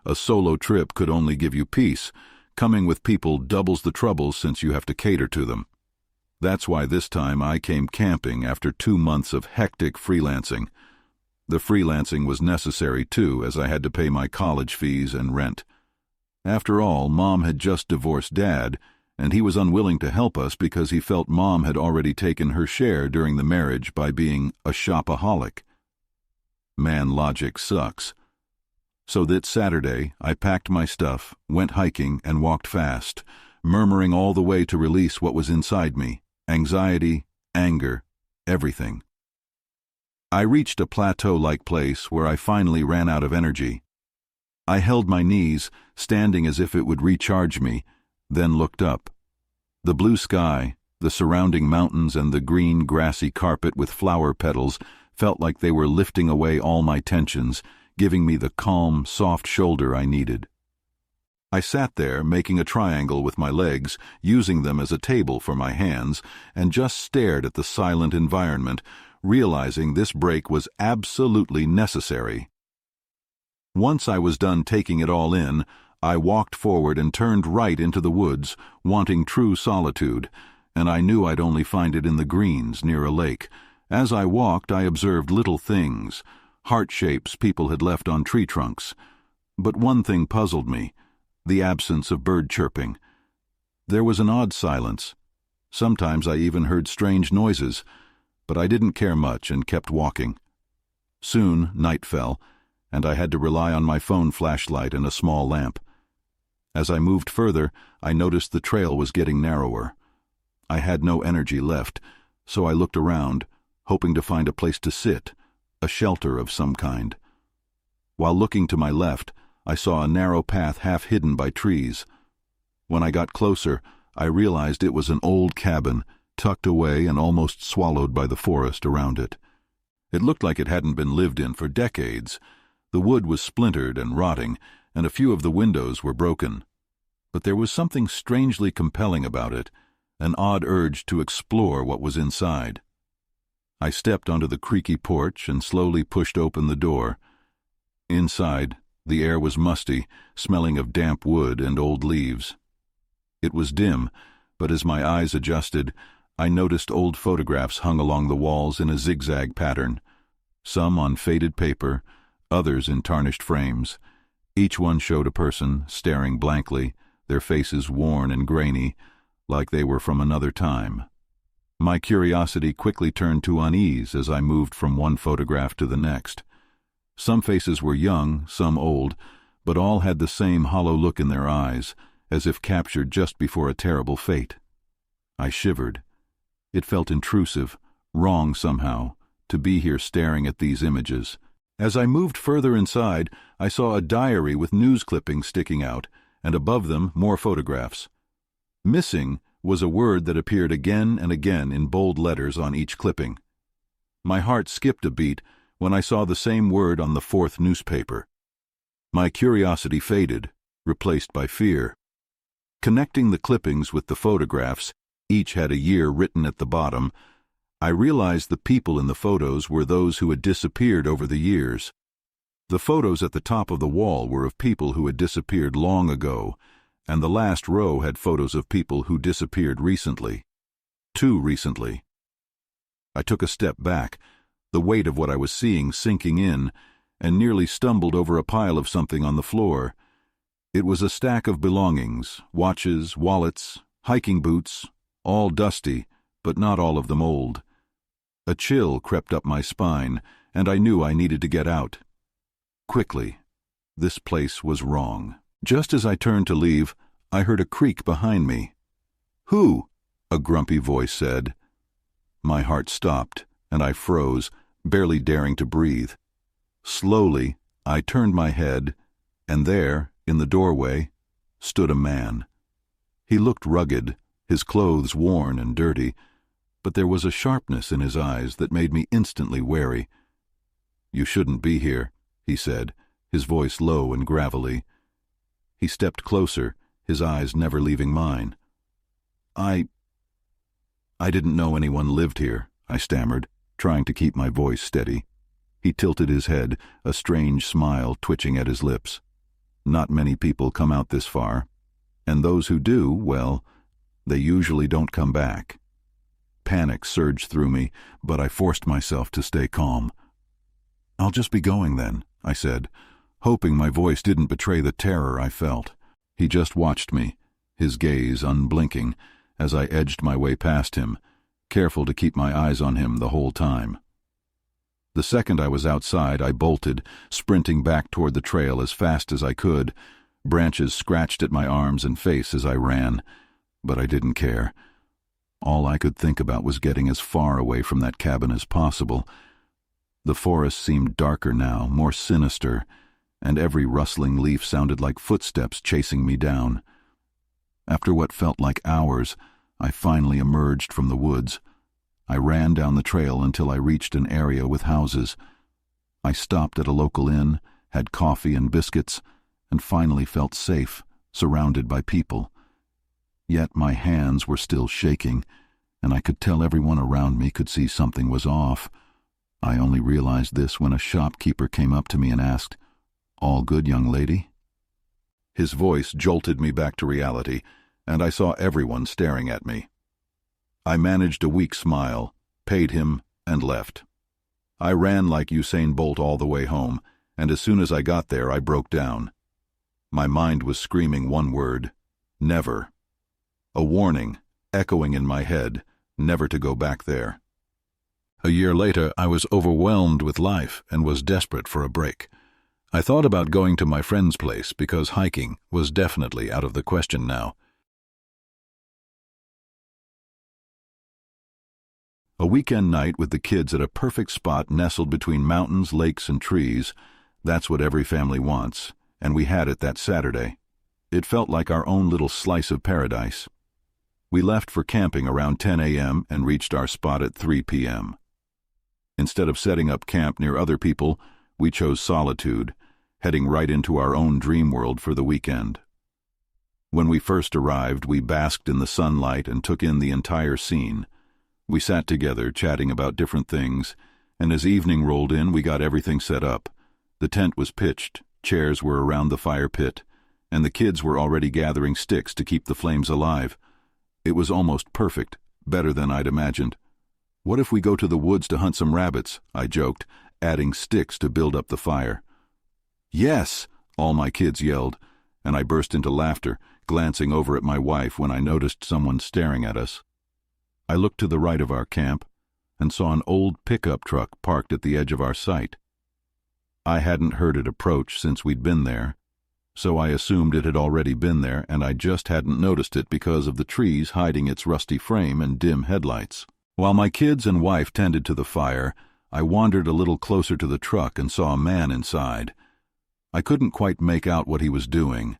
A solo trip could only give you peace. Coming with people doubles the trouble since you have to cater to them. That's why this time I came camping after 2 months of hectic freelancing. The freelancing was necessary too, as I had to pay my college fees and rent. After all, Mom had just divorced Dad, and he was unwilling to help us because he felt Mom had already taken her share during the marriage by being a shopaholic. Man logic sucks. So that Saturday, I packed my stuff, went hiking, and walked fast, murmuring all the way to release what was inside me: anxiety, anger, everything. I reached a plateau-like place where I finally ran out of energy. I held my knees, standing as if it would recharge me, then looked up. The blue sky, the surrounding mountains, and the green, grassy carpet with flower petals felt like they were lifting away all my tensions, giving me the calm, soft shoulder I needed. I sat there, making a triangle with my legs, using them as a table for my hands, and just stared at the silent environment, realizing this break was absolutely necessary. Once I was done taking it all in, I walked forward and turned right into the woods, wanting true solitude, and I knew I'd only find it in the greens near a lake. As I walked, I observed little things, heart shapes people had left on tree trunks. But one thing puzzled me: the absence of bird chirping. There was an odd silence. Sometimes I even heard strange noises, but I didn't care much and kept walking. Soon night fell, and I had to rely on my phone flashlight and a small lamp. As I moved further, I noticed the trail was getting narrower. I had no energy left, so I looked around, hoping to find a place to sit, a shelter of some kind. While looking to my left, I saw a narrow path half hidden by trees. When I got closer, I realized it was an old cabin, tucked away and almost swallowed by the forest around it. It looked like it hadn't been lived in for decades. The wood was splintered and rotting, and a few of the windows were broken. But there was something strangely compelling about it, an odd urge to explore what was inside. I stepped onto the creaky porch and slowly pushed open the door. Inside, the air was musty, smelling of damp wood and old leaves. It was dim, but as my eyes adjusted, I noticed old photographs hung along the walls in a zigzag pattern, some on faded paper, others in tarnished frames. Each one showed a person staring blankly, their faces worn and grainy, like they were from another time. My curiosity quickly turned to unease as I moved from one photograph to the next. Some faces were young, some old, but all had the same hollow look in their eyes, as if captured just before a terrible fate. I shivered. It felt intrusive, wrong somehow, to be here staring at these images. As I moved further inside, I saw a diary with news clippings sticking out, and above them more photographs. Missing was a word that appeared again and again in bold letters on each clipping. My heart skipped a beat when I saw the same word on the 4th newspaper. My curiosity faded, replaced by fear. Connecting the clippings with the photographs, each had a year written at the bottom, I realized the people in the photos were those who had disappeared over the years. The photos at the top of the wall were of people who had disappeared long ago, and the last row had photos of people who disappeared recently. Too recently. I took a step back, the weight of what I was seeing sinking in, and nearly stumbled over a pile of something on the floor. It was a stack of belongings, watches, wallets, hiking boots, all dusty, but not all of them old. A chill crept up my spine, and I knew I needed to get out. Quickly. This place was wrong. Just as I turned to leave, I heard a creak behind me. "Who?" a grumpy voice said. My heart stopped, and I froze, barely daring to breathe. Slowly, I turned my head, and there, in the doorway, stood a man. He looked rugged, his clothes worn and dirty, but there was a sharpness in his eyes that made me instantly wary. "You shouldn't be here," he said, his voice low and gravelly. He stepped closer, his eyes never leaving mine. I didn't know anyone lived here," I stammered, trying to keep my voice steady. He tilted his head, a strange smile twitching at his lips. Not many people come out this far, and those who do, well, they usually don't come back. Panic surged through me, but I forced myself to stay calm. "I'll just be going then," I said, hoping my voice didn't betray the terror I felt. He just watched me, his gaze unblinking, as I edged my way past him, careful to keep my eyes on him the whole time. The second I was outside, I bolted, sprinting back toward the trail as fast as I could. Branches scratched at my arms and face as I ran, but I didn't care. All I could think about was getting as far away from that cabin as possible. The forest seemed darker now, more sinister, and every rustling leaf sounded like footsteps chasing me down. After what felt like hours, I finally emerged from the woods. I ran down the trail until I reached an area with houses. I stopped at a local inn, had coffee and biscuits, and finally felt safe, surrounded by people. Yet my hands were still shaking, and I could tell everyone around me could see something was off. I only realized this when a shopkeeper came up to me and asked, "All good, young lady?" His voice jolted me back to reality, and I saw everyone staring at me. I managed a weak smile, paid him, and left. I ran like Usain Bolt all the way home, and as soon as I got there, I broke down. My mind was screaming one word: never. A warning, echoing in my head, never to go back there. A year later, I was overwhelmed with life and was desperate for a break. I thought about going to my friend's place because hiking was definitely out of the question now. A weekend night with the kids at a perfect spot nestled between mountains, lakes, and trees. That's what every family wants, and we had it that Saturday. It felt like our own little slice of paradise. We left for camping around 10 a.m. and reached our spot at 3 p.m. Instead of setting up camp near other people, we chose solitude, heading right into our own dream world for the weekend. When we first arrived, we basked in the sunlight and took in the entire scene. We sat together, chatting about different things, and as evening rolled in, we got everything set up. The tent was pitched, chairs were around the fire pit, and the kids were already gathering sticks to keep the flames alive. It was almost perfect, better than I'd imagined. "What if we go to the woods to hunt some rabbits?" I joked, adding sticks to build up the fire. "Yes!" all my kids yelled, and I burst into laughter, glancing over at my wife when I noticed someone staring at us. I looked to the right of our camp and saw an old pickup truck parked at the edge of our site. I hadn't heard it approach since we'd been there, so I assumed it had already been there, and I just hadn't noticed it because of the trees hiding its rusty frame and dim headlights. While my kids and wife tended to the fire, I wandered a little closer to the truck and saw a man inside. I couldn't quite make out what he was doing.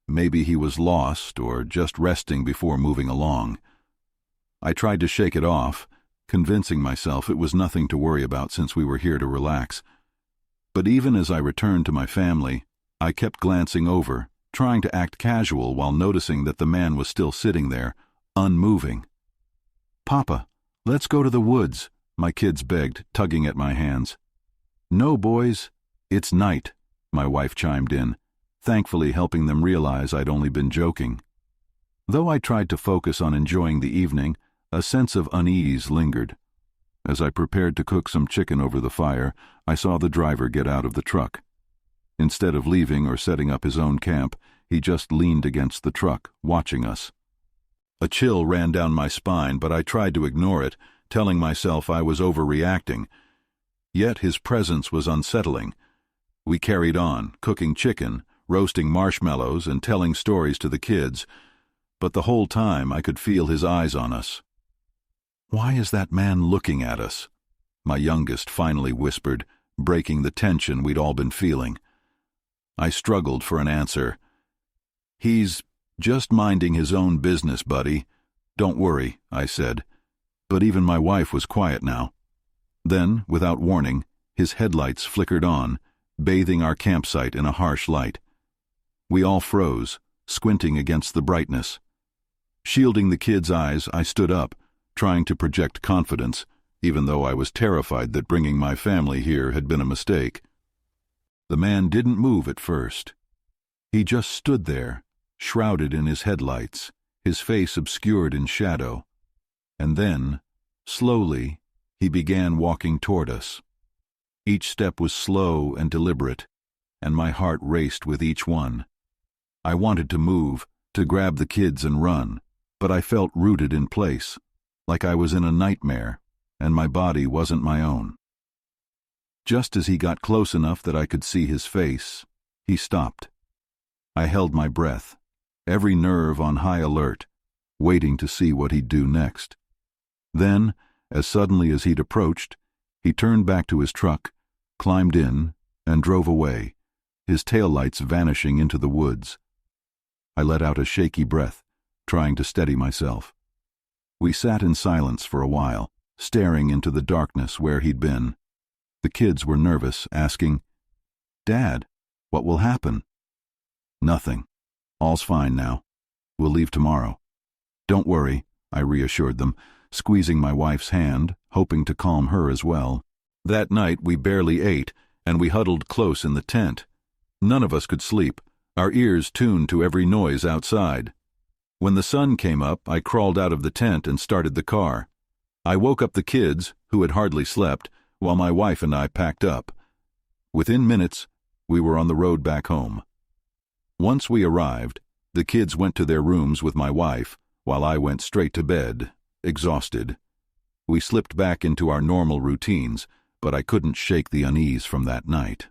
Maybe he was lost or just resting before moving along. I tried to shake it off, convincing myself it was nothing to worry about since we were here to relax. But even as I returned to my family, I kept glancing over, trying to act casual while noticing that the man was still sitting there, unmoving. "Papa, let's go to the woods," my kids begged, tugging at my hands. "No, boys, it's night," my wife chimed in, thankfully helping them realize I'd only been joking. Though I tried to focus on enjoying the evening, a sense of unease lingered. As I prepared to cook some chicken over the fire, I saw the driver get out of the truck. Instead of leaving or setting up his own camp, he just leaned against the truck, watching us. A chill ran down my spine, but I tried to ignore it, telling myself I was overreacting. Yet his presence was unsettling. We carried on, cooking chicken, roasting marshmallows, and telling stories to the kids, but the whole time I could feel his eyes on us. "Why is that man looking at us?" my youngest finally whispered, breaking the tension we'd all been feeling. I struggled for an answer. "He's just minding his own business, buddy. Don't worry," I said, but even my wife was quiet now. Then, without warning, his headlights flickered on, bathing our campsite in a harsh light. We all froze, squinting against the brightness. Shielding the kids' eyes, I stood up, trying to project confidence, even though I was terrified that bringing my family here had been a mistake. The man didn't move at first. He just stood there, shrouded in his headlights, his face obscured in shadow. And then, slowly, he began walking toward us. Each step was slow and deliberate, and my heart raced with each one. I wanted to move, to grab the kids and run, but I felt rooted in place, like I was in a nightmare, and my body wasn't my own. Just as he got close enough that I could see his face, he stopped. I held my breath, every nerve on high alert, waiting to see what he'd do next. Then, as suddenly as he'd approached, he turned back to his truck, climbed in, and drove away, his taillights vanishing into the woods. I let out a shaky breath, trying to steady myself. We sat in silence for a while, staring into the darkness where he'd been. The kids were nervous, asking, "Dad, what will happen?" "Nothing. All's fine now. We'll leave tomorrow." "Don't worry," I reassured them, squeezing my wife's hand, hoping to calm her as well. That night we barely ate, and we huddled close in the tent. None of us could sleep, our ears tuned to every noise outside. When the sun came up, I crawled out of the tent and started the car. I woke up the kids, who had hardly slept, while my wife and I packed up. Within minutes, we were on the road back home. Once we arrived, the kids went to their rooms with my wife, while I went straight to bed, exhausted. We slipped back into our normal routines, but I couldn't shake the unease from that night.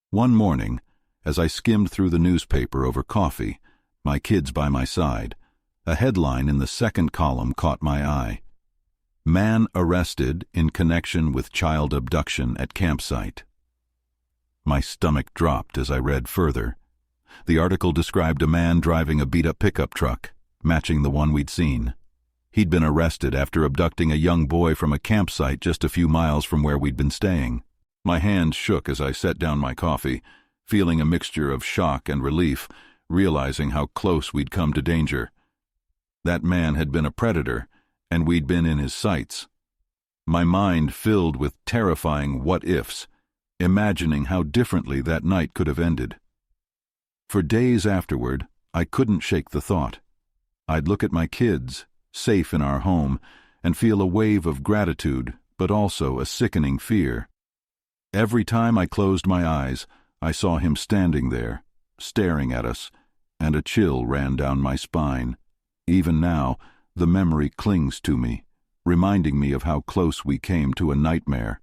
One morning, as I skimmed through the newspaper over coffee, my kids by my side, a headline in the second column caught my eye. "Man arrested in connection with child abduction at campsite." My stomach dropped as I read further. The article described a man driving a beat-up pickup truck, matching the one we'd seen. He'd been arrested after abducting a young boy from a campsite just a few miles from where we'd been staying. My hand shook as I set down my coffee, feeling a mixture of shock and relief, realizing how close we'd come to danger. That man had been a predator, and we'd been in his sights. My mind filled with terrifying what-ifs, imagining how differently that night could have ended. For days afterward, I couldn't shake the thought. I'd look at my kids, safe in our home, and feel a wave of gratitude, but also a sickening fear. Every time I closed my eyes, I saw him standing there, staring at us, and a chill ran down my spine. Even now, the memory clings to me, reminding me of how close we came to a nightmare.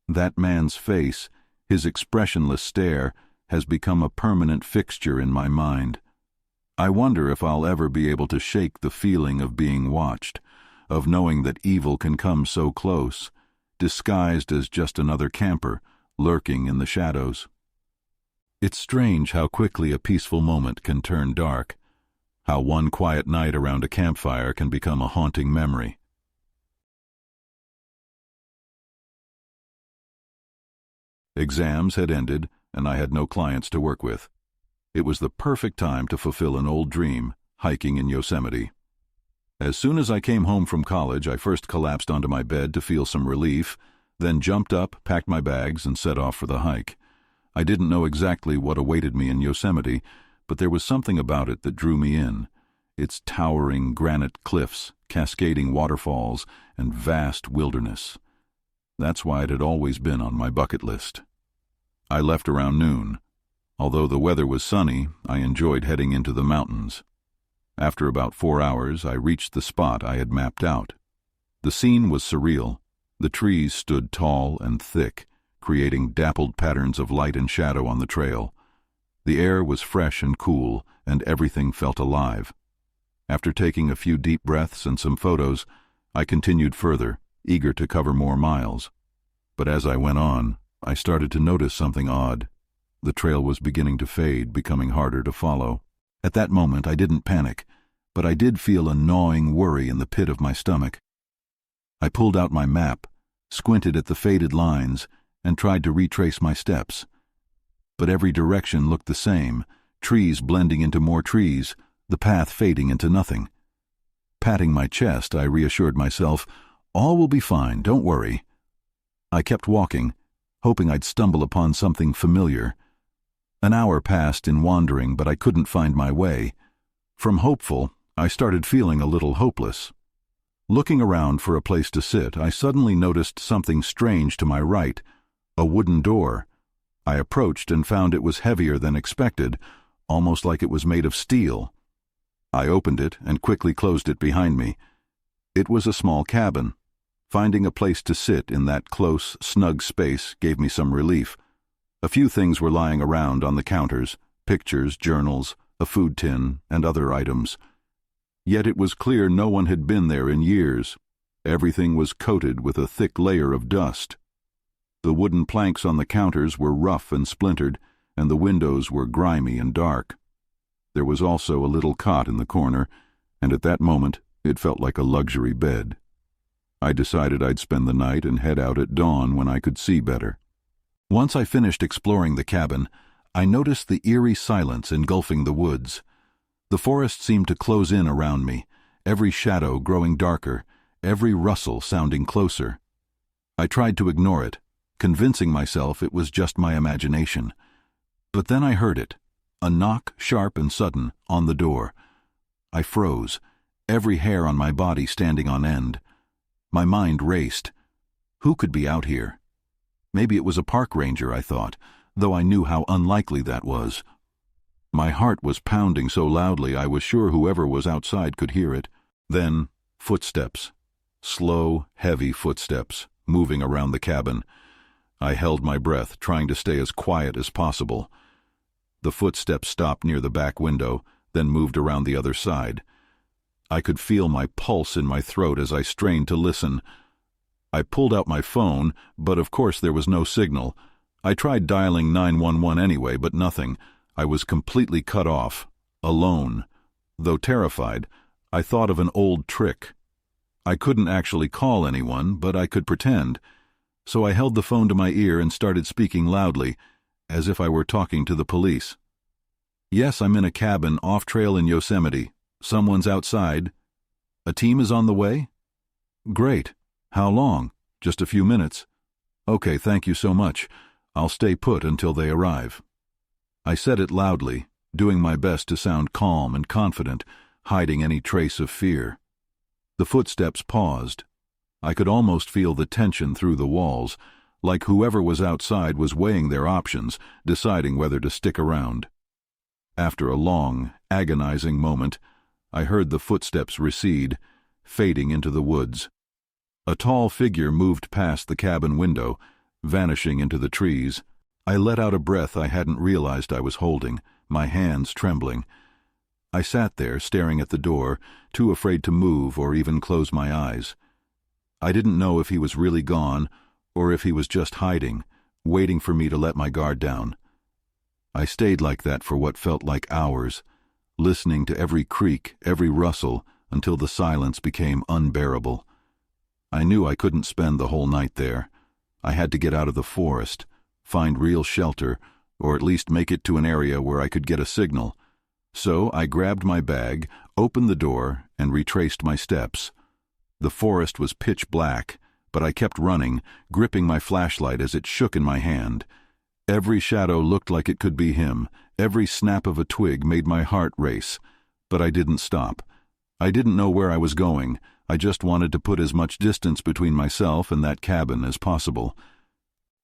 That man's face, his expressionless stare, has become a permanent fixture in my mind. I wonder if I'll ever be able to shake the feeling of being watched, of knowing that evil can come so close, disguised as just another camper, lurking in the shadows. It's strange how quickly a peaceful moment can turn dark, how one quiet night around a campfire can become a haunting memory. Exams had ended, and I had no clients to work with. It was the perfect time to fulfill an old dream, hiking in Yosemite. As soon as I came home from college, I first collapsed onto my bed to feel some relief, then jumped up, packed my bags, and set off for the hike. I didn't know exactly what awaited me in Yosemite, but there was something about it that drew me in. Its towering granite cliffs, cascading waterfalls, and vast wilderness. That's why it had always been on my bucket list. I left around noon. Although the weather was sunny, I enjoyed heading into the mountains. After about 4 hours, I reached the spot I had mapped out. The scene was surreal. The trees stood tall and thick, creating dappled patterns of light and shadow on the trail. The air was fresh and cool, and everything felt alive. After taking a few deep breaths and some photos, I continued further, eager to cover more miles. But as I went on, I started to notice something odd. The trail was beginning to fade, becoming harder to follow. At that moment, I didn't panic, but I did feel a gnawing worry in the pit of my stomach. I pulled out my map, squinted at the faded lines, and tried to retrace my steps. But every direction looked the same, trees blending into more trees, the path fading into nothing. Patting my chest, I reassured myself, "All will be fine, don't worry." I kept walking, hoping I'd stumble upon something familiar. An hour passed in wandering, but I couldn't find my way. From hopeful, I started feeling a little hopeless. Looking around for a place to sit, I suddenly noticed something strange to my right, a wooden door. I approached and found it was heavier than expected, almost like it was made of steel. I opened it and quickly closed it behind me. It was a small cabin. Finding a place to sit in that close, snug space gave me some relief. A few things were lying around on the counters: pictures, journals, a food tin, and other items. Yet it was clear no one had been there in years. Everything was coated with a thick layer of dust. The wooden planks on the counters were rough and splintered, and the windows were grimy and dark. There was also a little cot in the corner, and at that moment it felt like a luxury bed. I decided I'd spend the night and head out at dawn when I could see better. Once I finished exploring the cabin, I noticed the eerie silence engulfing the woods. The forest seemed to close in around me, every shadow growing darker, every rustle sounding closer. I tried to ignore it, convincing myself it was just my imagination. But then I heard it, a knock, sharp and sudden, on the door. I froze, every hair on my body standing on end. My mind raced. Who could be out here? Maybe it was a park ranger, I thought, though I knew how unlikely that was. My heart was pounding so loudly I was sure whoever was outside could hear it. Then, footsteps. Slow, heavy footsteps, moving around the cabin. I held my breath, trying to stay as quiet as possible. The footsteps stopped near the back window, then moved around the other side. I could feel my pulse in my throat as I strained to listen. I pulled out my phone, but of course there was no signal. I tried dialing 911 anyway, but nothing. I was completely cut off, alone. Though terrified, I thought of an old trick. I couldn't actually call anyone, but I could pretend. So I held the phone to my ear and started speaking loudly, as if I were talking to the police. Yes, I'm in a cabin off-trail in Yosemite. Someone's outside. A team is on the way? Great. How long? Just a few minutes. Okay, thank you so much. I'll stay put until they arrive. I said it loudly, doing my best to sound calm and confident, hiding any trace of fear. The footsteps paused. I could almost feel the tension through the walls, like whoever was outside was weighing their options, deciding whether to stick around. After a long, agonizing moment, I heard the footsteps recede, fading into the woods. A tall figure moved past the cabin window, vanishing into the trees. I let out a breath I hadn't realized I was holding, my hands trembling. I sat there, staring at the door, too afraid to move or even close my eyes. I didn't know if he was really gone, or if he was just hiding, waiting for me to let my guard down. I stayed like that for what felt like hours, listening to every creak, every rustle, until the silence became unbearable. I knew I couldn't spend the whole night there. I had to get out of the forest, find real shelter, or at least make it to an area where I could get a signal. So I grabbed my bag, opened the door, and retraced my steps. The forest was pitch black, but I kept running, gripping my flashlight as it shook in my hand. Every shadow looked like it could be him. Every snap of a twig made my heart race. But I didn't stop. I didn't know where I was going. I just wanted to put as much distance between myself and that cabin as possible.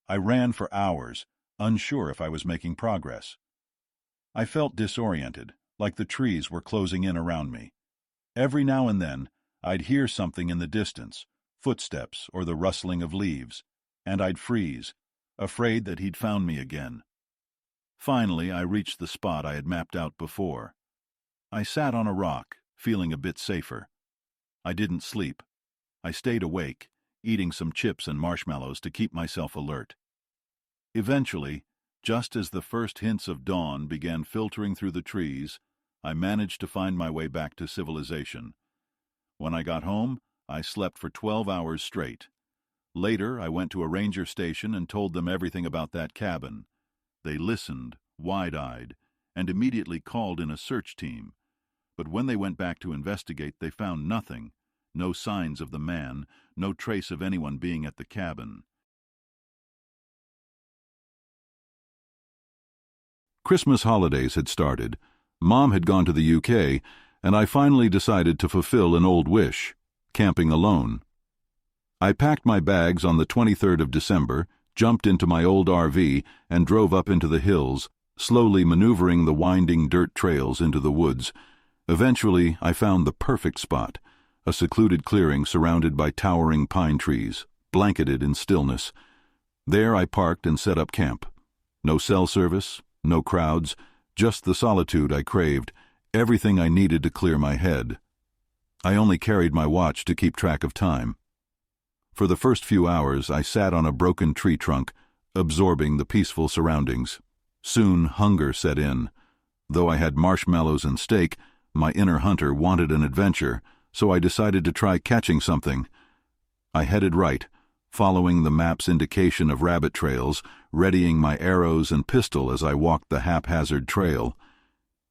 I ran for hours, unsure if I was making progress. I felt disoriented, like the trees were closing in around me. Every now and then, I'd hear something in the distance, footsteps or the rustling of leaves, and I'd freeze, afraid that he'd found me again. Finally, I reached the spot I had mapped out before. I sat on a rock, feeling a bit safer. I didn't sleep. I stayed awake, eating some chips and marshmallows to keep myself alert. Eventually, just as the first hints of dawn began filtering through the trees, I managed to find my way back to civilization. When I got home, I slept for 12 hours straight. Later, I went to a ranger station and told them everything about that cabin. They listened, wide-eyed, and immediately called in a search team. But when they went back to investigate, they found nothing. No signs of the man, no trace of anyone being at the cabin. Christmas holidays had started. Mom had gone to the UK, and I finally decided to fulfill an old wish, camping alone. I packed my bags on the 23rd of December, jumped into my old RV, and drove up into the hills, slowly maneuvering the winding dirt trails into the woods. Eventually, I found the perfect spot, a secluded clearing surrounded by towering pine trees, blanketed in stillness. There I parked and set up camp. No cell service, no crowds, just the solitude I craved, everything I needed to clear my head. I only carried my watch to keep track of time. For the first few hours, I sat on a broken tree trunk, absorbing the peaceful surroundings. Soon, hunger set in. Though I had marshmallows and steak, my inner hunter wanted an adventure, so I decided to try catching something. I headed right, following the map's indication of rabbit trails, readying my arrows and pistol as I walked the haphazard trail.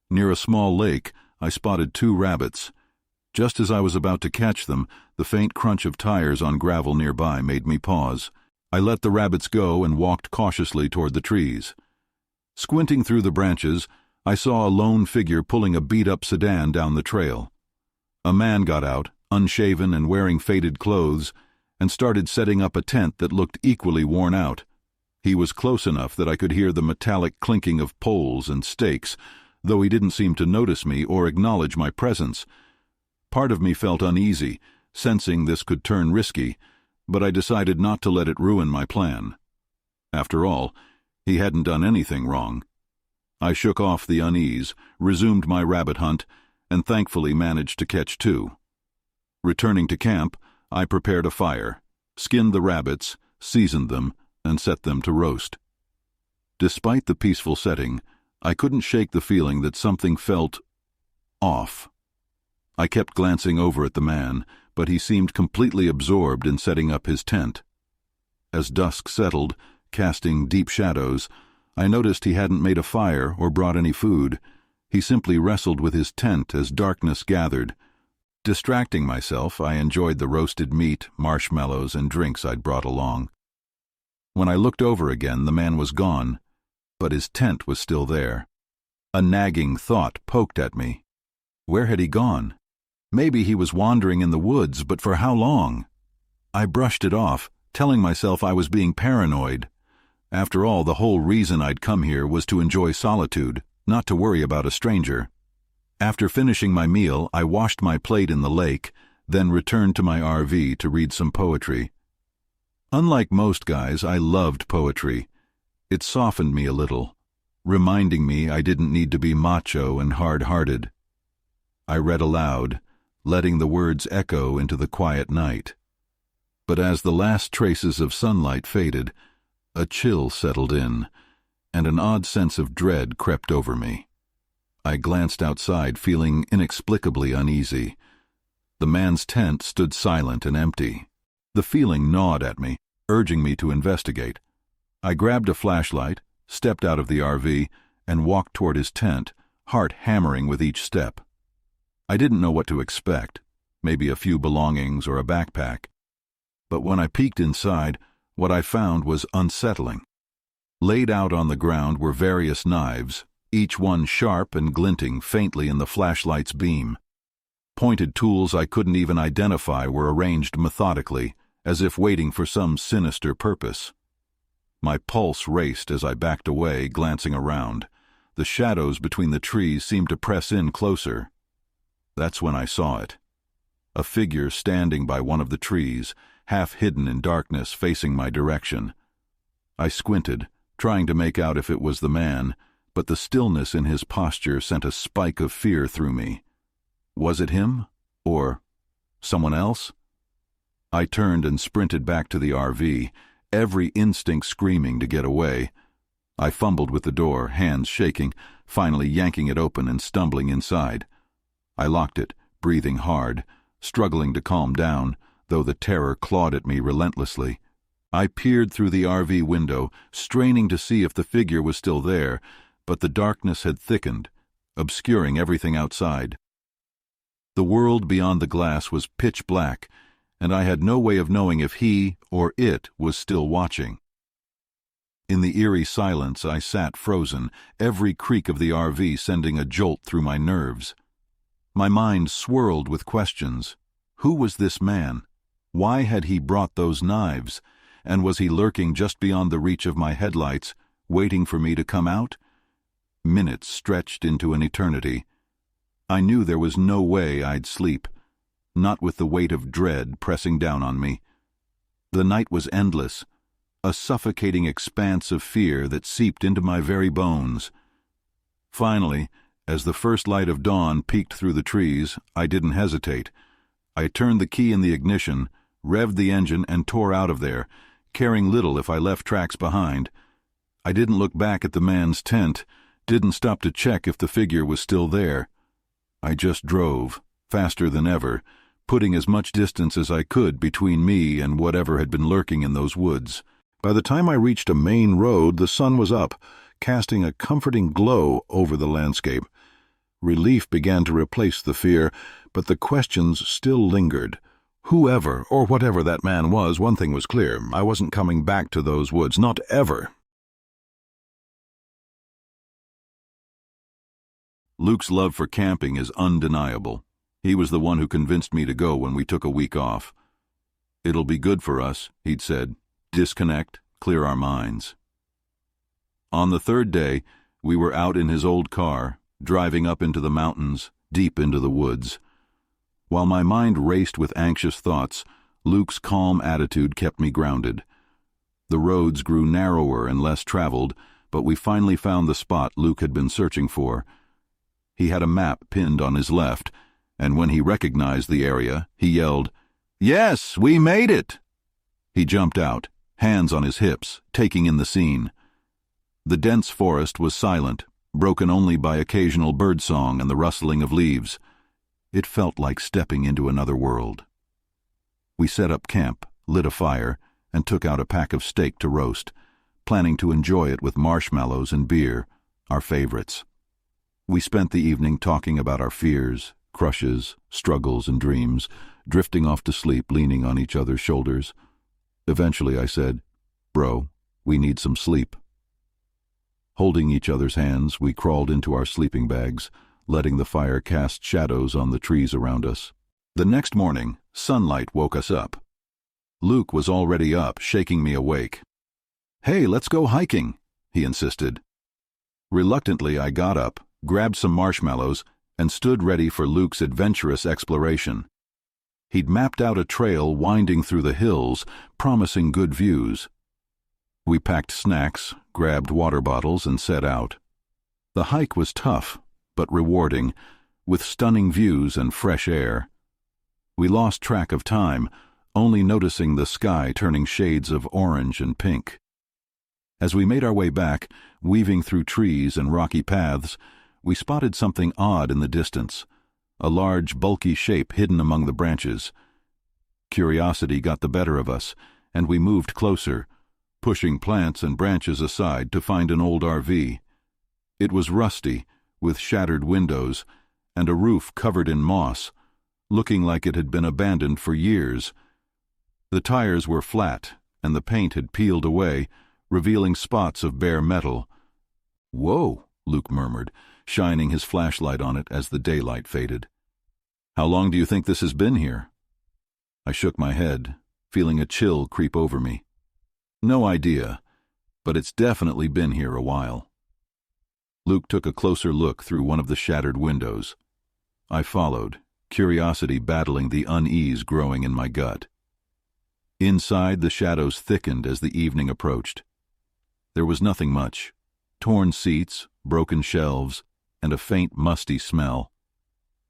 Near a small lake, I spotted 2 rabbits. Just as I was about to catch them, the faint crunch of tires on gravel nearby made me pause. I let the rabbits go and walked cautiously toward the trees. Squinting through the branches, I saw a lone figure pulling a beat-up sedan down the trail. A man got out, unshaven and wearing faded clothes, and started setting up a tent that looked equally worn out. He was close enough that I could hear the metallic clinking of poles and stakes, though he didn't seem to notice me or acknowledge my presence. Part of me felt uneasy, sensing this could turn risky, but I decided not to let it ruin my plan. After all, he hadn't done anything wrong. I shook off the unease, resumed my rabbit hunt, and thankfully managed to catch 2. Returning to camp, I prepared a fire, skinned the rabbits, seasoned them, and set them to roast. Despite the peaceful setting, I couldn't shake the feeling that something felt off. I kept glancing over at the man, but he seemed completely absorbed in setting up his tent. As dusk settled, casting deep shadows, I noticed he hadn't made a fire or brought any food. He simply wrestled with his tent as darkness gathered. Distracting myself, I enjoyed the roasted meat, marshmallows, and drinks I'd brought along. When I looked over again, the man was gone, but his tent was still there. A nagging thought poked at me. Where had he gone? Maybe he was wandering in the woods, but for how long? I brushed it off, telling myself I was being paranoid. After all, the whole reason I'd come here was to enjoy solitude, not to worry about a stranger. After finishing my meal, I washed my plate in the lake, then returned to my RV to read some poetry. Unlike most guys, I loved poetry. It softened me a little, reminding me I didn't need to be macho and hard-hearted. I read aloud, letting the words echo into the quiet night. But as the last traces of sunlight faded, a chill settled in, and an odd sense of dread crept over me. I glanced outside, feeling inexplicably uneasy. The man's tent stood silent and empty. The feeling gnawed at me, urging me to investigate. I grabbed a flashlight, stepped out of the RV, and walked toward his tent, heart hammering with each step. I didn't know what to expect, maybe a few belongings or a backpack. But when I peeked inside, what I found was unsettling. Laid out on the ground were various knives, each one sharp and glinting faintly in the flashlight's beam. Pointed tools I couldn't even identify were arranged methodically, as if waiting for some sinister purpose. My pulse raced as I backed away, glancing around. The shadows between the trees seemed to press in closer. That's when I saw it. A figure standing by one of the trees, half hidden in darkness, facing my direction. I squinted, trying to make out if it was the man, but the stillness in his posture sent a spike of fear through me. Was it him? Or someone else? I turned and sprinted back to the RV, every instinct screaming to get away. I fumbled with the door, hands shaking, finally yanking it open and stumbling inside. I locked it, breathing hard, struggling to calm down, though the terror clawed at me relentlessly. I peered through the RV window, straining to see if the figure was still there, but the darkness had thickened, obscuring everything outside. The world beyond the glass was pitch black, and I had no way of knowing if he or it was still watching. In the eerie silence, I sat frozen, every creak of the RV sending a jolt through my nerves. My mind swirled with questions. Who was this man? Why had he brought those knives? And was he lurking just beyond the reach of my headlights, waiting for me to come out? Minutes stretched into an eternity. I knew there was no way I'd sleep, not with the weight of dread pressing down on me. The night was endless, a suffocating expanse of fear that seeped into my very bones. Finally, as the first light of dawn peeked through the trees, I didn't hesitate. I turned the key in the ignition, revved the engine, and tore out of there, caring little if I left tracks behind. I didn't look back at the man's tent, didn't stop to check if the figure was still there. I just drove, faster than ever, putting as much distance as I could between me and whatever had been lurking in those woods. By the time I reached a main road, the sun was up, casting a comforting glow over the landscape. Relief began to replace the fear, but the questions still lingered. Whoever or whatever that man was, one thing was clear: I wasn't coming back to those woods, not ever. Luke's love for camping is undeniable. He was the one who convinced me to go when we took a week off. "It'll be good for us," he'd said. "Disconnect, clear our minds." On the third day, we were out in his old car, driving up into the mountains, deep into the woods. While my mind raced with anxious thoughts, Luke's calm attitude kept me grounded. The roads grew narrower and less traveled, but we finally found the spot Luke had been searching for. He had a map pinned on his left, and when he recognized the area, he yelled, "Yes, we made it!" He jumped out, hands on his hips, taking in the scene. The dense forest was silent, broken only by occasional birdsong and the rustling of leaves. It felt like stepping into another world. We set up camp, lit a fire, and took out a pack of steak to roast, planning to enjoy it with marshmallows and beer, our favorites. We spent the evening talking about our fears, crushes, struggles, and dreams, drifting off to sleep, leaning on each other's shoulders. Eventually I said, "Bro, we need some sleep." Holding each other's hands, we crawled into our sleeping bags, letting the fire cast shadows on the trees around us. The next morning, sunlight woke us up. Luke was already up, shaking me awake. "Hey, let's go hiking," he insisted. Reluctantly, I got up, grabbed some marshmallows, and stood ready for Luke's adventurous exploration. He'd mapped out a trail winding through the hills, promising good views. We packed snacks, grabbed water bottles, and set out. The hike was tough, but rewarding, with stunning views and fresh air. We lost track of time, only noticing the sky turning shades of orange and pink. As we made our way back, weaving through trees and rocky paths, we spotted something odd in the distance, a large, bulky shape hidden among the branches. Curiosity got the better of us, and we moved closer, pushing plants and branches aside to find an old RV. It was rusty, with shattered windows, and a roof covered in moss, looking like it had been abandoned for years. The tires were flat, and the paint had peeled away, revealing spots of bare metal. "Whoa," Luke murmured, shining his flashlight on it as the daylight faded. "How long do you think this has been here?" I shook my head, feeling a chill creep over me. "No idea, but it's definitely been here a while." Luke took a closer look through one of the shattered windows. I followed, curiosity battling the unease growing in my gut. Inside, the shadows thickened as the evening approached. There was nothing much: torn seats, broken shelves, and a faint, musty smell.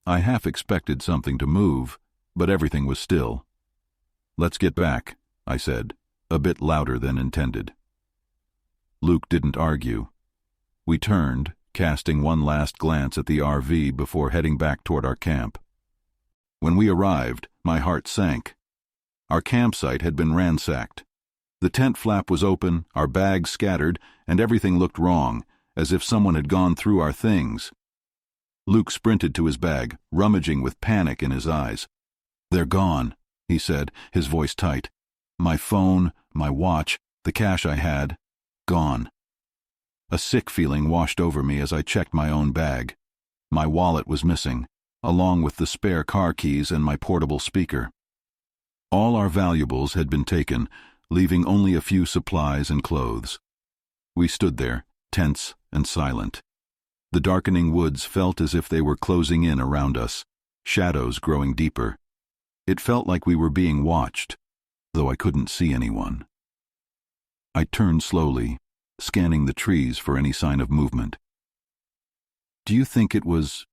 I half expected something to move, but everything was still. "Let's get back," I said, a bit louder than intended. Luke didn't argue. We turned, casting one last glance at the RV before heading back toward our camp. When we arrived, my heart sank. Our campsite had been ransacked. The tent flap was open, our bags scattered, and everything looked wrong, as if someone had gone through our things. Luke sprinted to his bag, rummaging with panic in his eyes. "They're gone," he said, his voice tight. "My phone, my watch, the cash I had." Gone. A sick feeling washed over me as I checked my own bag. My wallet was missing, along with the spare car keys and my portable speaker. All our valuables had been taken, leaving only a few supplies and clothes. We stood there, tense and silent. The darkening woods felt as if they were closing in around us, shadows growing deeper. It felt like we were being watched, though I couldn't see anyone. I turned slowly, scanning the trees for any sign of movement. "Do you think it was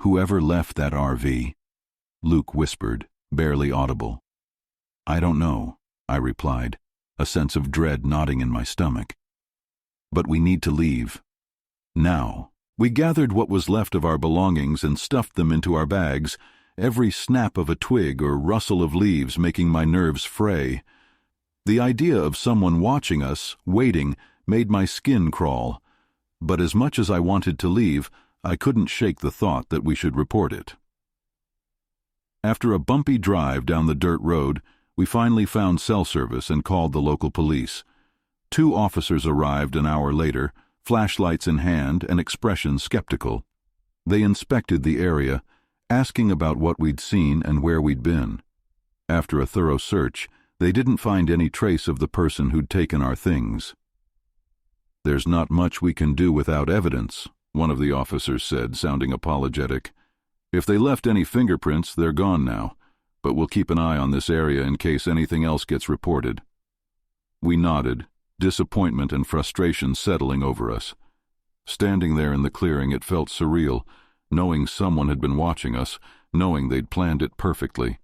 whoever left that RV?" Luke whispered, barely audible. "I don't know," I replied, a sense of dread knotting in my stomach. "But we need to leave. Now." We gathered what was left of our belongings and stuffed them into our bags, every snap of a twig or rustle of leaves making my nerves fray. The idea of someone watching us, waiting, made my skin crawl. But as much as I wanted to leave, I couldn't shake the thought that we should report it. After a bumpy drive down the dirt road, we finally found cell service and called the local police. 2 officers arrived an hour later, flashlights in hand and expressions skeptical. They inspected the area, asking about what we'd seen and where we'd been. After a thorough search, they didn't find any trace of the person who'd taken our things. "There's not much we can do without evidence," one of the officers said, sounding apologetic. "If they left any fingerprints, they're gone now, but we'll keep an eye on this area in case anything else gets reported." We nodded, disappointment and frustration settling over us. Standing there in the clearing, it felt surreal, knowing someone had been watching us, knowing they'd planned it perfectly.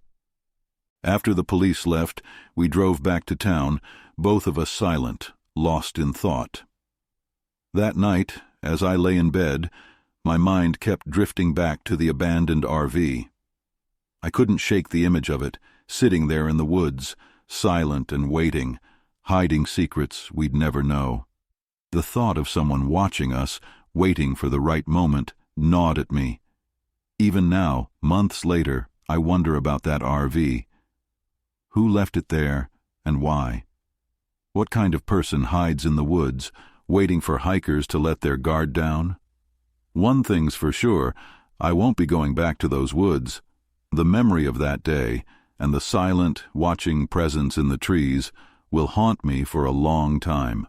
After the police left, we drove back to town, both of us silent, lost in thought. That night, as I lay in bed, my mind kept drifting back to the abandoned RV. I couldn't shake the image of it, sitting there in the woods, silent and waiting, hiding secrets we'd never know. The thought of someone watching us, waiting for the right moment, gnawed at me. Even now, months later, I wonder about that RV. Who left it there, and why? What kind of person hides in the woods, waiting for hikers to let their guard down? One thing's for sure, I won't be going back to those woods. The memory of that day, and the silent, watching presence in the trees, will haunt me for a long time.